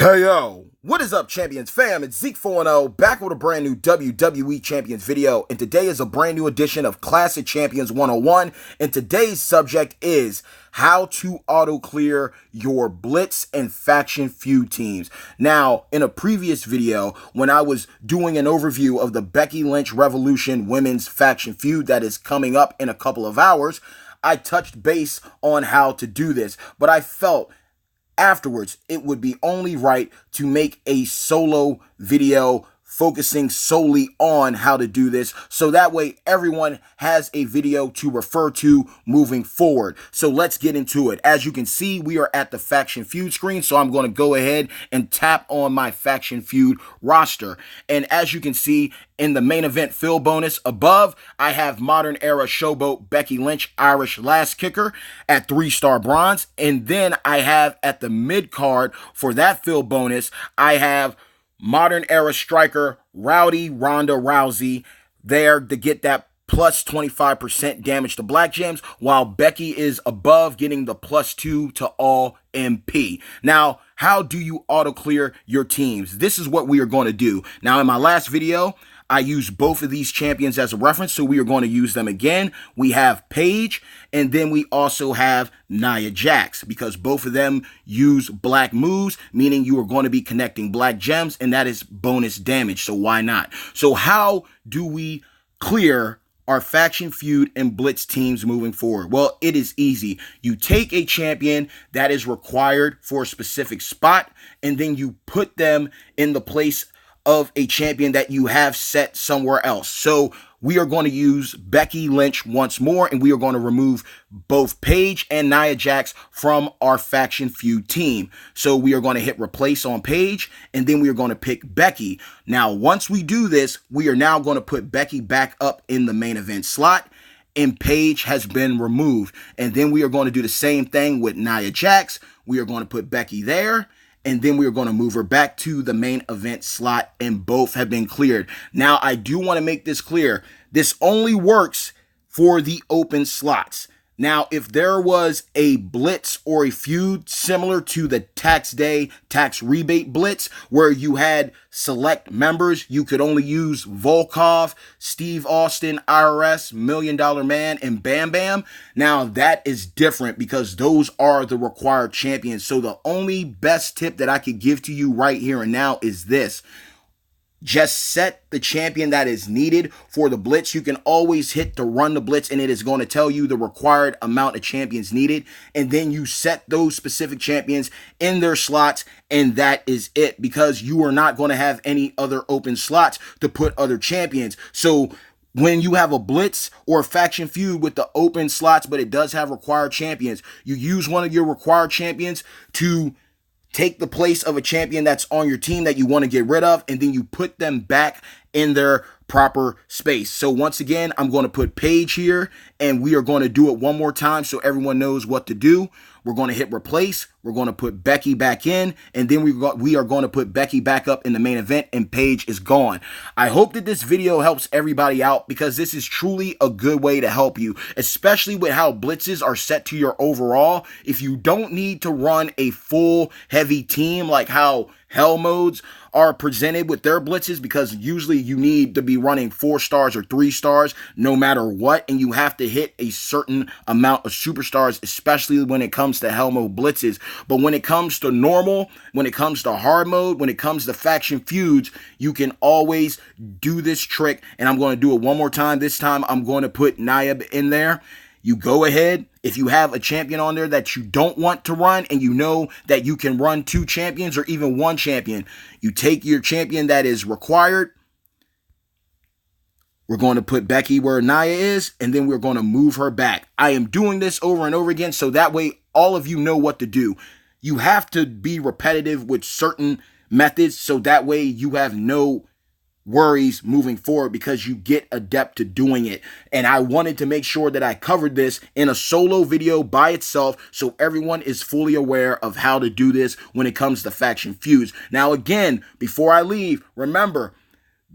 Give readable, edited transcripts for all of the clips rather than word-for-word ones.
Hey yo, what is up Champions fam? It's Zeke 4-0 back with a brand new WWE Champions video, and today is a brand new edition of Classic Champions 101, and today's subject is how to auto clear your Blitz and Faction Feud teams. Now, in a previous video, when I was doing an overview of the Becky Lynch Revolution Women's Faction Feud that is coming up in a couple of hours, I touched base on how to do this, but I felt afterwards it would be only right to make a solo video focusing solely on how to do this, so that way everyone has a video to refer to moving forward. So let's get into it. As you can see, we are at the Faction Feud screen, so I'm going to go ahead and tap on my Faction Feud roster. And as you can see, in the main event fill bonus above, I have Modern Era Showboat Becky Lynch Irish Last Kicker at 3-star bronze. And then I have at the mid card for that fill bonus, I have Modern Era Striker Rowdy Ronda Rousey there to get that plus 25% damage to Black Gems, while Becky is above getting the +2 to all MP. Now, how do you auto clear your teams? This is what we are going to do. Now, in my last video, I used both of these champions as a reference, so we are going to use them again. We have Paige, and then we also have Nia Jax, because both of them use black moves, meaning you are going to be connecting black gems, and that is bonus damage, so why not? So how do we clear our Faction Feud and Blitz teams moving forward? Well, it is easy. You take a champion that is required for a specific spot, and then you put them in the place of a champion that you have set somewhere else. So we are going to use Becky Lynch once more, and we are going to remove both Paige and Nia Jax from our Faction Feud team. So we are going to hit replace on Paige, and then we are going to pick Becky. Now, once we do this, we are now going to put Becky back up in the main event slot, and Paige has been removed. And then we are going to do the same thing with Nia Jax. We are going to put Becky there, and then we are going to move her back to the main event slot, and both have been cleared. Now, I do want to make this clear. This only works for the open slots. Now, if there was a Blitz or a Feud similar to the Tax Day Tax Rebate Blitz, where you had select members, you could only use Volkov, Steve Austin, IRS, Million Dollar Man, and Bam Bam. Now, that is different because those are the required champions. So the only best tip that I could give to you right here and now is this. Just set the champion that is needed for the Blitz. You can always hit to run the Blitz, and it is going to tell you the required amount of champions needed. And then you set those specific champions in their slots, and that is it, because you are not going to have any other open slots to put other champions. So when you have a Blitz or a Faction Feud with the open slots, but it does have required champions, you use one of your required champions to take the place of a champion that's on your team that you want to get rid of, and then you put them back in their proper space. So once again, I'm going to put Paige here, and we are going to do it one more time so everyone knows what to do. We're going to hit replace. We're going to put Becky back in, and then we are going to put Becky back up in the main event, and Paige is gone. I hope that this video helps everybody out, because this is truly a good way to help you, especially with how blitzes are set to your overall. If you don't need to run a full heavy team like how Hell modes are presented with their blitzes, because usually you need to be running 4 stars or 3 stars no matter what, and you have to hit a certain amount of superstars, especially when it comes to Hell mode blitzes. But when it comes to normal, when it comes to hard mode, when it comes to Faction Feuds, you can always do this trick, and I'm going to do it one more time. This time I'm going to put Nia in there. You go ahead, if you have a champion on there that you don't want to run, and you know that you can run 2 champions or even 1 champion, you take your champion that is required. We're going to put Becky where Nia is, and then we're going to move her back. I am doing this over and over again, so that way all of you know what to do. You have to be repetitive with certain methods, so that way you have no worries moving forward, because you get adept to doing it. And I wanted to make sure that I covered this in a solo video by itself, so everyone is fully aware of how to do this when it comes to Faction Feuds. Now again, before I leave, remember,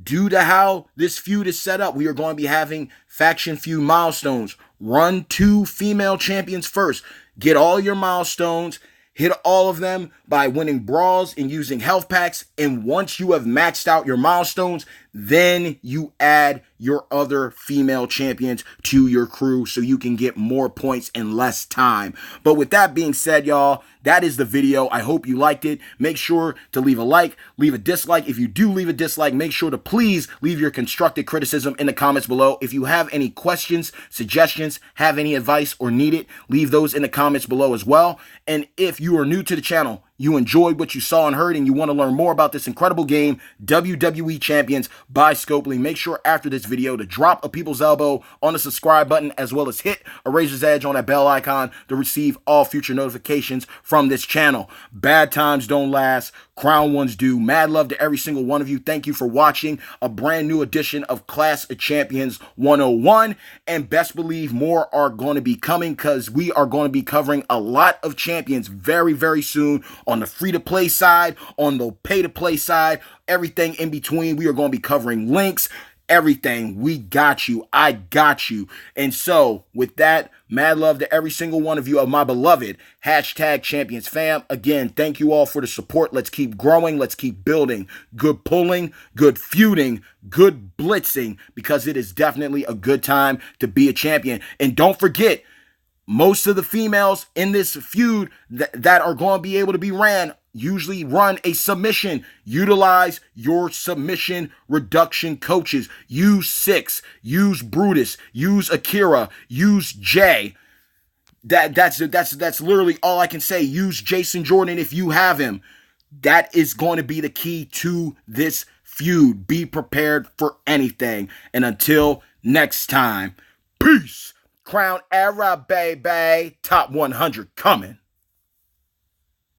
due to how this feud is set up, we are going to be having Faction Feud milestones. Run 2 female champions first. Get all your milestones. hit all of them by winning brawls and using health packs. And once you have maxed out your milestones, then you add your other female champions to your crew so you can get more points in less time. But with that being said, y'all, that is the video. I hope you liked it. Make sure to leave a like, leave a dislike. If you do leave a dislike, make sure to please leave your constructive criticism in the comments below. If you have any questions, suggestions, have any advice, or need it, leave those in the comments below as well. And if you are new to the channel, you enjoyed what you saw and heard, and you want to learn more about this incredible game, WWE Champions by Scopely, make sure after this video to drop a people's elbow on the subscribe button, as well as hit a razor's edge on that bell icon to receive all future notifications from this channel. Bad times don't last. Crown ones do. Mad love to every single one of you. Thank you for watching a brand new edition of Clash of Champions 101. And best believe more are going to be coming, because we are going to be covering a lot of champions very, very soon on the free-to-play side, on the pay-to-play side, everything in between. We are going to be covering links, everything. We got you. I got you. And so, with that, mad love to every single one of you of my beloved #Champions fam. Again, thank you all for the support. Let's keep growing. Let's keep building. Good pulling, good feuding, good blitzing, because it is definitely a good time to be a champion. And don't forget, most of the females in this feud that are going to be able to be ran usually run a submission. Utilize your submission reduction coaches. Use Six, use Brutus, use Akira, use Jay. That's literally all I can say. Use Jason Jordan if you have him. That is going to be the key to this feud. Be prepared for anything. And until next time, peace. Crown era, baby. Top 100 coming.